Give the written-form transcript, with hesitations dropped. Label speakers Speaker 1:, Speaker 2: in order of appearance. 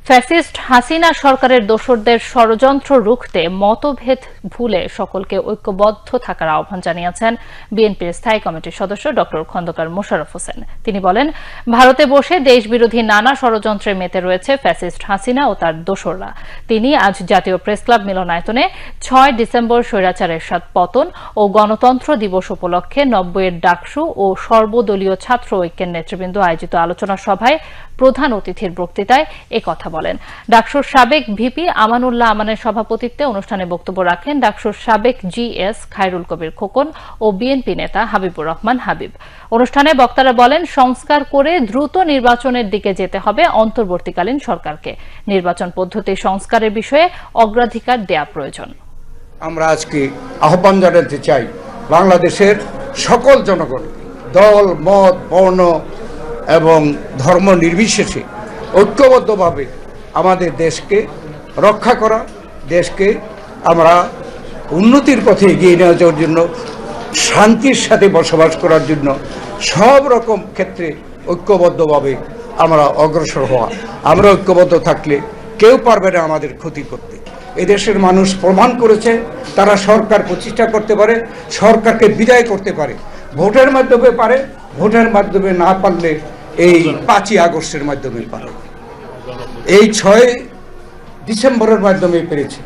Speaker 1: Fascist Hasina সরকারের দোসরদের ষড়যন্ত্র রুখতে মতভেদ ভুলে সকলকে ঐক্যবদ্ধ থাকার আহ্বান জানিয়েছেন বিএনপির স্থায়ী কমিটির সদস্য ড খন্দকার মোশাররফ হোসেন। তিনি বলেন, ভারতে বসে দেশবিরোধী নানা ষড়যন্ত্রে মেতে রয়েছে ফ্যাসিস্ট হাসিনা ও তার দোসররা। তিনি আজ জাতীয় প্রেসক্লাব মিলনায়তনে ৬ ডিসেম্বর স্বৈরাচার এরশাদ পতন ও গণতন্ত্র দিবস উপলক্ষে ৯০-এর ডাকসু ও সর্বদলীয় ছাত্র ঐক্যের নেতৃবৃন্দ আয়োজিত আলোচনা সভায় প্রধান অতিথির বক্তৃতায় একথা বলেন। ডাকসুর সাবেক ভিপি আমানুল্লাহ আমানের সভাপতিত্বে অনুষ্ঠানে বক্তব্য রাখেন ডাকসুর সাবেক জিএস খায়রুল কবির খোকন ও বিএনপি নেতা হাবিবুর রহমান হাবিব। অনুষ্ঠানে বক্তারা বলেন, সংস্কার করে দ্রুত নির্বাচনের দিকে যেতে হবে অন্তর্বর্তীকালীন সরকারকে। নির্বাচন পদ্ধতি সংস্কারের বিষয়ে অগ্রাধিকার দেয়া প্রয়োজন।
Speaker 2: আমরা আজকে আহ্বান জানাতে চাই বাংলাদেশের সকল জনগণ, দল মত বর্ণ এবং ধর্ম নির্বিশেষে ঐক্যবদ্ধভাবে আমাদের দেশকে রক্ষা করা, দেশকে আমরা উন্নতির পথে এগিয়ে নেওয়ার জন্য, শান্তির সাথে বসবাস করার জন্য সব রকম ক্ষেত্রে ঐক্যবদ্ধভাবে আমরা অগ্রসর হওয়া। আমরা ঐক্যবদ্ধ থাকলে কেউ পারবে না আমাদের ক্ষতি করতে। এদেশের মানুষ প্রমাণ করেছে তারা সরকার প্রতিষ্ঠা করতে পারে, সরকারকে বিদায় করতে পারে। ভোটের মাধ্যমে পারে, ভোটের মাধ্যমে না পারলে এই ৫ই আগস্টের মাধ্যমে পারে, এই ৬ ডিসেম্বরের মাধ্যমে পেরেছে।